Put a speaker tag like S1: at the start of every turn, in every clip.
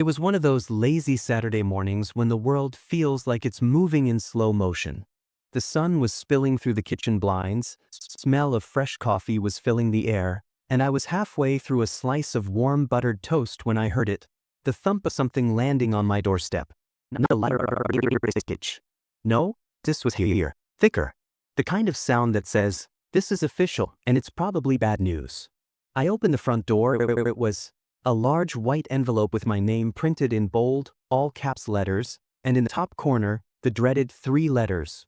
S1: It was one of those lazy Saturday mornings when the world feels like it's moving in slow motion. The sun was spilling through the kitchen blinds, smell of fresh coffee was filling the air, and I was halfway through a slice of warm buttered toast when I heard it, the thump of something landing on my doorstep. Not a light pitch. No, this was heavier, thicker. The kind of sound that says, "This is official, and it's probably bad news." I opened the front door. It was a large white envelope with my name printed in bold, all caps letters, and in the top corner, the dreaded 3 letters.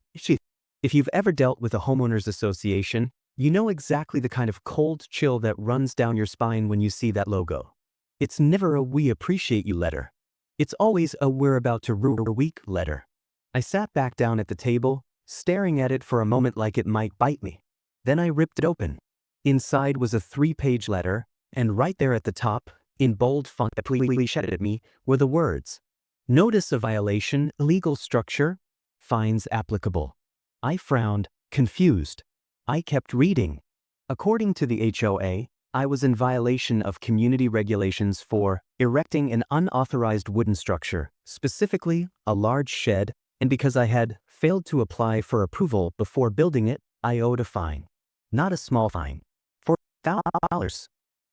S1: If you've ever dealt with a homeowners association, you know exactly the kind of cold chill that runs down your spine when you see that logo. It's never a "we appreciate you" letter. It's always a "we're about to rue a week" letter. I sat back down at the table, staring at it for a moment like it might bite me. Then I ripped it open. Inside was a 3-page letter, and right there at the top, in bold font that pleasantly shouted at me, were the words, "Notice of violation, legal structure, fines applicable." I frowned, confused. I kept reading. According to the HOA, I was in violation of community regulations for erecting an unauthorized wooden structure, specifically a large shed, and because I had failed to apply for approval before building it, I owed a fine. Not a small fine. $4,000.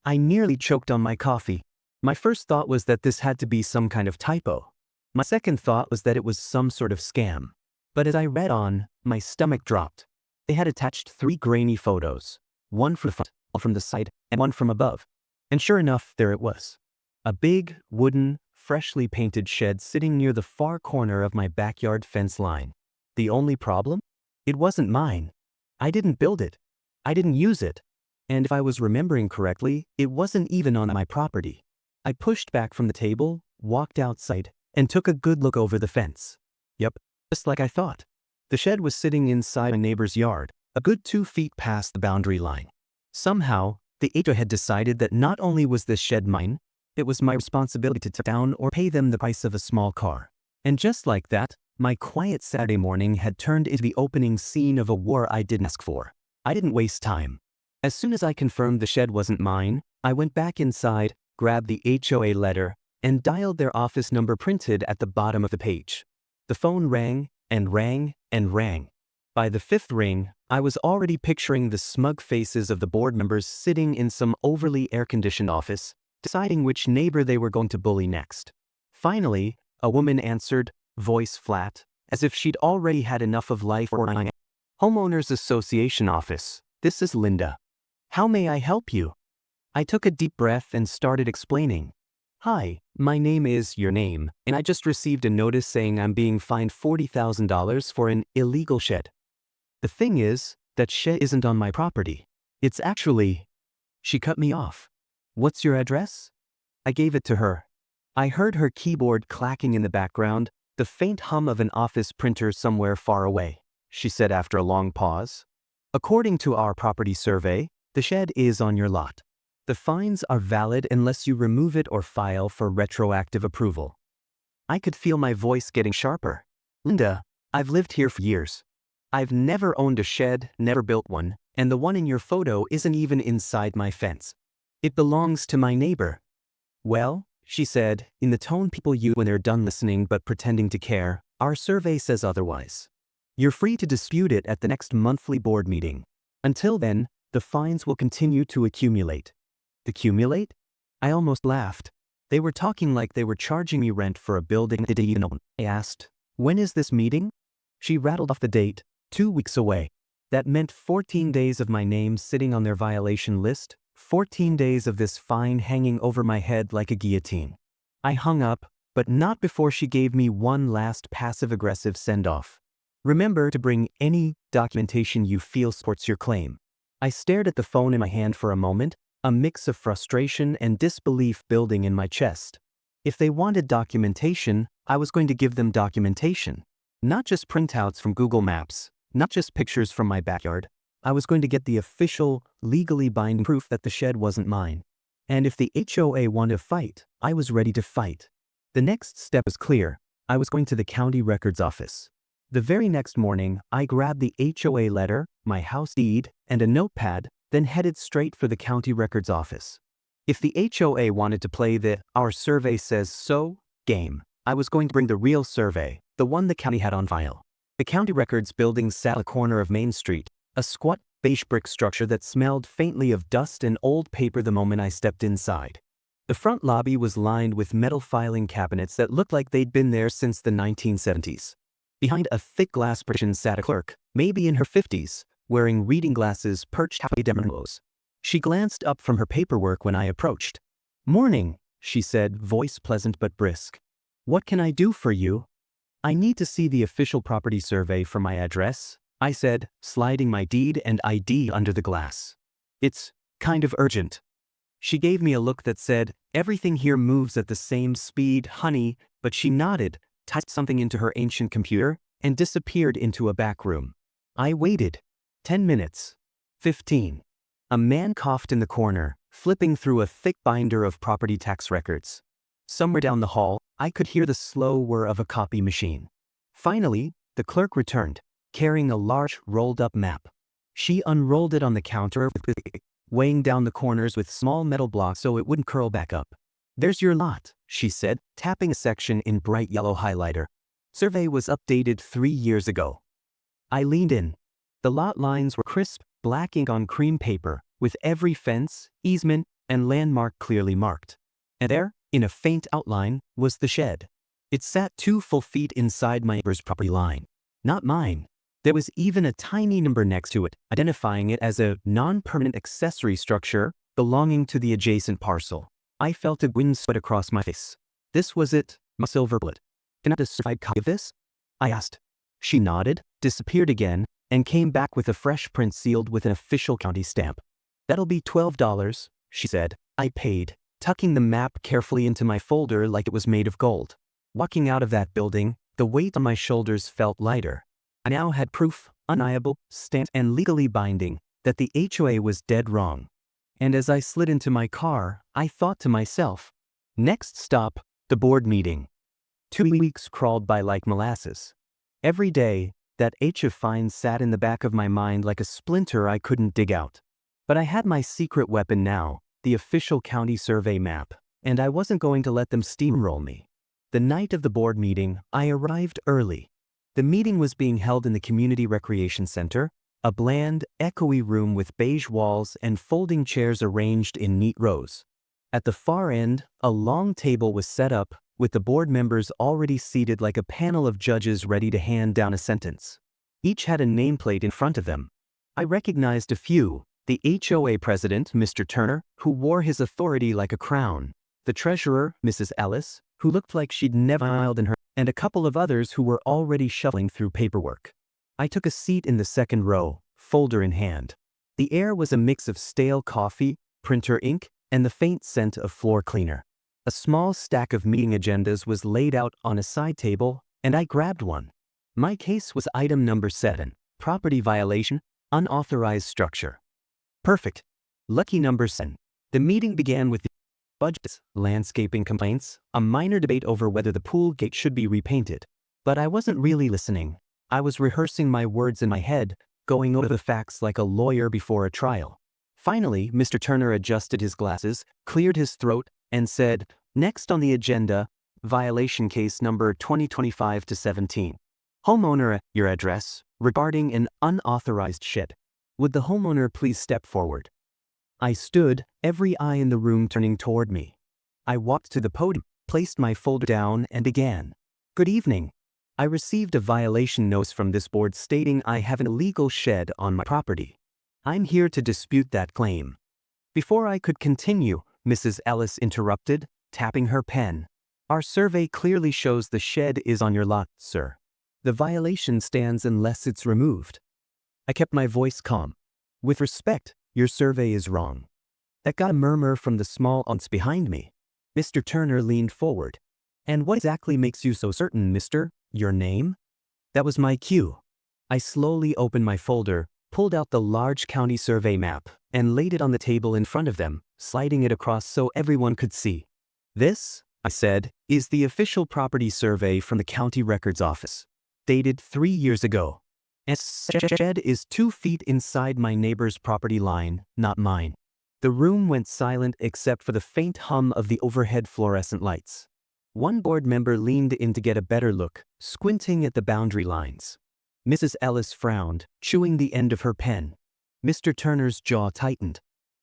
S1: I nearly choked on my coffee. My first thought was that this had to be some kind of typo. My second thought was that it was some sort of scam. But as I read on, my stomach dropped. They had attached 3 grainy photos, one from the front, one from the side, and one from above. And sure enough, there it was. A big, wooden, freshly painted shed sitting near the far corner of my backyard fence line. The only problem? It wasn't mine. I didn't build it. I didn't use it. And if I was remembering correctly, it wasn't even on my property. I pushed back from the table, walked outside, and took a good look over the fence. Yep, just like I thought. The shed was sitting inside a neighbor's yard, a good 2 feet past the boundary line. Somehow, the HOA had decided that not only was this shed mine, it was my responsibility to tear down or pay them the price of a small car. And just like that, my quiet Saturday morning had turned into the opening scene of a war I didn't ask for. I didn't waste time. As soon as I confirmed the shed wasn't mine, I went back inside, grabbed the HOA letter, and dialed their office number printed at the bottom of the page. The phone rang, and rang, and rang. By the 5th ring, I was already picturing the smug faces of the board members sitting in some overly air-conditioned office, deciding which neighbor they were going to bully next. Finally, a woman answered, voice flat, as if she'd already had enough of life. Homeowners Association office, this is Linda. How may I help you? I took a deep breath and started explaining. Hi, my name is your name, and I just received a notice saying I'm being fined $40,000 for an illegal shed. The thing is, that shed isn't on my property. It's actually... She cut me off. What's your address? I gave it to her. I heard her keyboard clacking in the background, the faint hum of an office printer somewhere far away. She said after a long pause. According to our property survey, the shed is on your lot. The fines are valid unless you remove it or file for retroactive approval. I could feel my voice getting sharper. Linda, I've lived here for years. I've never owned a shed, never built one, and the one in your photo isn't even inside my fence. It belongs to my neighbor. Well, she said, in the tone people use when they're done listening but pretending to care, our survey says otherwise. You're free to dispute it at the next monthly board meeting. Until then, the fines will continue to accumulate. Accumulate? I almost laughed. They were talking like they were charging me rent for a building they didn't even own. I asked, when is this meeting? She rattled off the date, 2 weeks away. That meant 14 days of my name sitting on their violation list, 14 days of this fine hanging over my head like a guillotine. I hung up, but not before she gave me one last passive-aggressive send-off. Remember to bring any documentation you feel supports your claim. I stared at the phone in my hand for a moment, a mix of frustration and disbelief building in my chest. If they wanted documentation, I was going to give them documentation. Not just printouts from Google Maps, not just pictures from my backyard. I was going to get the official, legally binding proof that the shed wasn't mine. And if the HOA wanted to fight, I was ready to fight. The next step was clear. I was going to the county records office. The very next morning, I grabbed the HOA letter, my house deed, and a notepad, then headed straight for the county records office. If the HOA wanted to play the "our survey says so" game, I was going to bring the real survey, the one the county had on file. The county records building sat at a corner of Main Street, a squat, beige brick structure that smelled faintly of dust and old paper the moment I stepped inside. The front lobby was lined with metal filing cabinets that looked like they'd been there since the 1970s. Behind a thick glass partition sat a clerk, maybe in her 50s, wearing reading glasses perched halfway down her nose. She glanced up from her paperwork when I approached. "Morning," she said, voice pleasant but brisk. "What can I do for you?" "I need to see the official property survey for my address," I said, sliding my deed and ID under the glass. "It's kind of urgent." She gave me a look that said, "Everything here moves at the same speed, honey," but she nodded, typed something into her ancient computer, and disappeared into a back room. I waited. 10 minutes. 15. A man coughed in the corner, flipping through a thick binder of property tax records. Somewhere down the hall, I could hear the slow whir of a copy machine. Finally, the clerk returned, carrying a large, rolled-up map. She unrolled it on the counter, weighing down the corners with small metal blocks so it wouldn't curl back up. "There's your lot," she said, tapping a section in bright yellow highlighter. "Survey was updated 3 years ago." I leaned in. The lot lines were crisp, black ink on cream paper, with every fence, easement, and landmark clearly marked. And there, in a faint outline, was the shed. It sat 2 full feet inside my neighbor's property line. Not mine. There was even a tiny number next to it, identifying it as a non-permanent accessory structure belonging to the adjacent parcel. I felt a wind sweat across my face. This was it, my silver bullet. "Can I have a certified copy of this?" I asked. She nodded, disappeared again, and came back with a fresh print sealed with an official county stamp. "That'll be $12, she said. I paid, tucking the map carefully into my folder like it was made of gold. Walking out of that building, the weight on my shoulders felt lighter. I now had proof, undeniable, stamped and legally binding, that the HOA was dead wrong. And as I slid into my car, I thought to myself, next stop, the board meeting. 2 weeks crawled by like molasses. Every day, that H of fine sat in the back of my mind like a splinter I couldn't dig out. But I had my secret weapon now, the official county survey map, and I wasn't going to let them steamroll me. The night of the board meeting, I arrived early. The meeting was being held in the Community Recreation Center, a bland, echoey room with beige walls and folding chairs arranged in neat rows. At the far end, a long table was set up, with the board members already seated like a panel of judges ready to hand down a sentence. Each had a nameplate in front of them. I recognized a few: the HOA president, Mr. Turner, who wore his authority like a crown, the treasurer, Mrs. Ellis, who looked like she'd never smiled in her, and a couple of others who were already shuffling through paperwork. I took a seat in the second row, folder in hand. The air was a mix of stale coffee, printer ink, and the faint scent of floor cleaner. A small stack of meeting agendas was laid out on a side table, and I grabbed one. My case was item number 7, property violation, unauthorized structure. Perfect. Lucky number 7. The meeting began with the budgets, landscaping complaints, a minor debate over whether the pool gate should be repainted. But I wasn't really listening. I was rehearsing my words in my head, going over the facts like a lawyer before a trial. Finally, Mr. Turner adjusted his glasses, cleared his throat, and said, "Next on the agenda, violation case number 2025-17. Homeowner, your address, regarding an unauthorized shed. Would the homeowner please step forward?" I stood, every eye in the room turning toward me. I walked to the podium, placed my folder down, and began. "Good evening. I received a violation notice from this board stating I have an illegal shed on my property. I'm here to dispute that claim." Before I could continue, Mrs. Ellis interrupted, tapping her pen. "Our survey clearly shows the shed is on your lot, sir. The violation stands unless it's removed." I kept my voice calm. "With respect, your survey is wrong." That got a murmur from the small aunts behind me. Mr. Turner leaned forward. "And what exactly makes you so certain, mister? Your name?" That was my cue. I slowly opened my folder, pulled out the large county survey map, and laid it on the table in front of them, sliding it across so everyone could see. "This," I said, "is the official property survey from the county records office, dated 3 years ago. And shed is 2 feet inside my neighbor's property line, not mine." The room went silent except for the faint hum of the overhead fluorescent lights. One board member leaned in to get a better look, squinting at the boundary lines. Mrs. Ellis frowned, chewing the end of her pen. Mr. Turner's jaw tightened.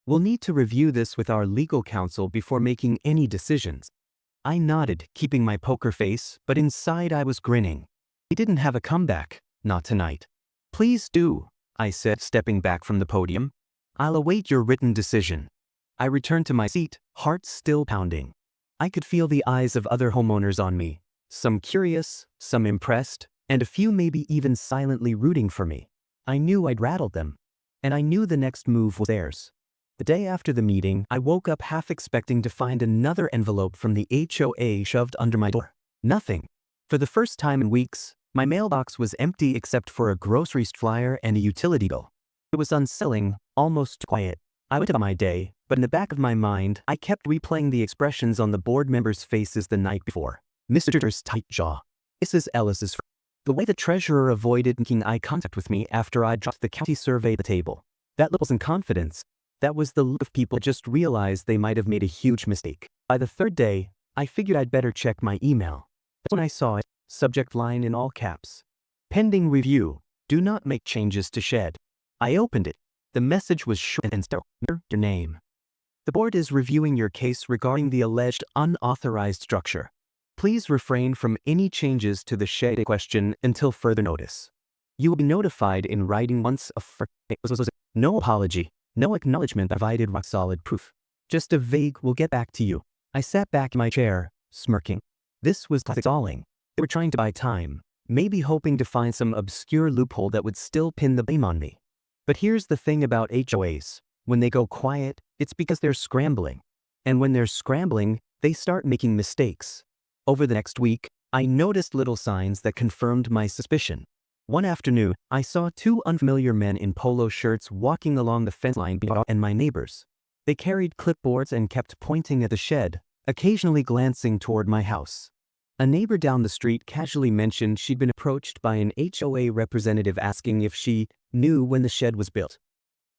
S1: "We'll need to review this with our legal counsel before making any decisions." I nodded, keeping my poker face, but inside I was grinning. He didn't have a comeback, not tonight. "Please do," I said, stepping back from the podium. "I'll await your written decision." I returned to my seat, heart still pounding. I could feel the eyes of other homeowners on me, some curious, some impressed, and a few maybe even silently rooting for me. I knew I'd rattled them, and I knew the next move was theirs. The day after the meeting, I woke up half expecting to find another envelope from the HOA shoved under my door. Nothing. For the first time in weeks, my mailbox was empty except for a grocery flyer and a utility bill. It was unsettling, almost quiet. I went about my day, but in the back of my mind, I kept replaying the expressions on the board members' faces the night before. Mr. Turner's tight jaw. Mrs. Ellis's frown. The way the treasurer avoided making eye contact with me after I dropped the county survey at the table. That look wasn't confidence. That was the look of people who just realized they might have made a huge mistake. By the third day, I figured I'd better check my email. That's when I saw it, subject line in all caps. "Pending review. Do not make changes to shed." I opened it. The message was short and sterile. "Your name. The board is reviewing your case regarding the alleged unauthorized structure. Please refrain from any changes to the shed in question until further notice. You will be notified in writing once No apology, no acknowledgement provided rock-solid proof. Just a vague, "we'll get back to you." I sat back in my chair, smirking. This was stalling. They were trying to buy time, maybe hoping to find some obscure loophole that would still pin the blame on me. But here's the thing about HOAs. When they go quiet, it's because they're scrambling. And when they're scrambling, they start making mistakes. Over the next week, I noticed little signs that confirmed my suspicion. One afternoon, I saw two unfamiliar men in polo shirts walking along the fence line and my neighbors. They carried clipboards and kept pointing at the shed, occasionally glancing toward my house. A neighbor down the street casually mentioned she'd been approached by an HOA representative asking if she knew when the shed was built.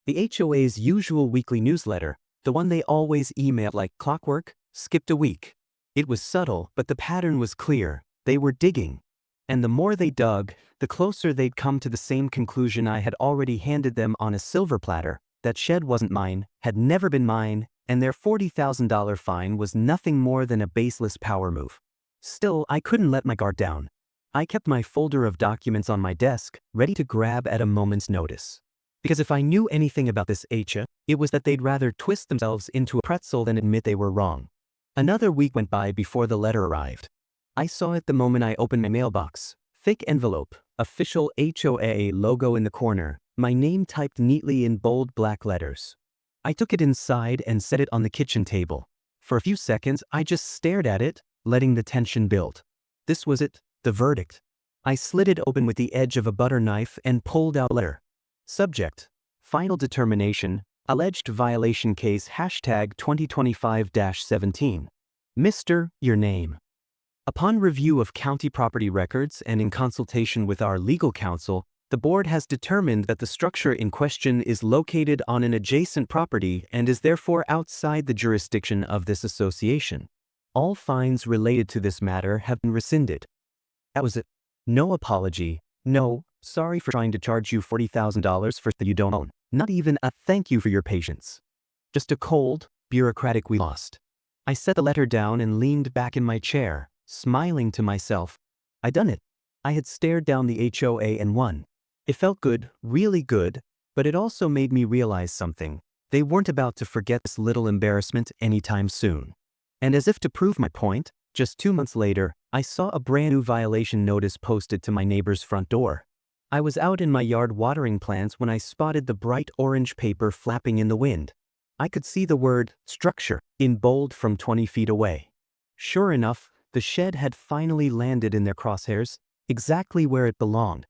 S1: The HOA's usual weekly newsletter, the one they always emailed like clockwork, skipped a week. It was subtle, but the pattern was clear. They were digging. And the more they dug, the closer they'd come to the same conclusion I had already handed them on a silver platter. That shed wasn't mine, had never been mine, and their $40,000 fine was nothing more than a baseless power move. Still, I couldn't let my guard down. I kept my folder of documents on my desk, ready to grab at a moment's notice. Because if I knew anything about this HOA, it was that they'd rather twist themselves into a pretzel than admit they were wrong. Another week went by before the letter arrived. I saw it the moment I opened my mailbox. Thick envelope, official HOA logo in the corner, my name typed neatly in bold black letters. I took it inside and set it on the kitchen table. For a few seconds, I just stared at it, letting the tension build. This was it, the verdict. I slid it open with the edge of a butter knife and pulled out a letter. Subject: Final determination, alleged violation case #2025-17. Mr. Your name. Upon review of county property records and in consultation with our legal counsel, the board has determined that the structure in question is located on an adjacent property and is therefore outside the jurisdiction of this association. All fines related to this matter have been rescinded. That was it. No apology, no, sorry for trying to charge you $40,000 for that you don't own. Not even a thank you for your patience. Just a cold, bureaucratic "we lost." I set the letter down and leaned back in my chair, smiling to myself. I'd done it. I had stared down the HOA and won. It felt good, really good, but it also made me realize something. They weren't about to forget this little embarrassment anytime soon. And as if to prove my point, just 2 months later, I saw a brand new violation notice posted to my neighbor's front door. I was out in my yard watering plants when I spotted the bright orange paper flapping in the wind. I could see the word "structure" in bold from 20 feet away. Sure enough, the shed had finally landed in their crosshairs, exactly where it belonged.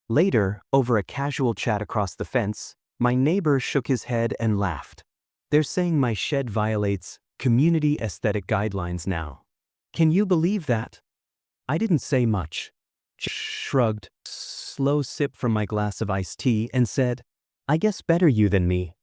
S1: Later, over a casual chat across the fence, my neighbor shook his head and laughed. They're saying my shed violates community aesthetic guidelines now. Can you believe that? I didn't say much. Shrugged, slow sip from my glass of iced tea, and said, "I guess better you than me."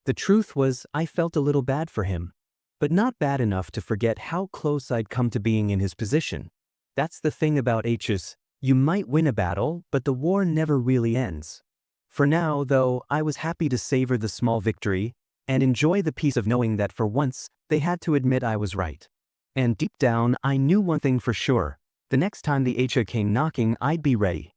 S1: The truth was, I felt a little bad for him, but not bad enough to forget how close I'd come to being in his position. That's the thing about H's. You might win a battle, but the war never really ends. For now, though, I was happy to savor the small victory and enjoy the peace of knowing that for once, they had to admit I was right. And deep down, I knew one thing for sure. The next time the H came knocking, I'd be ready.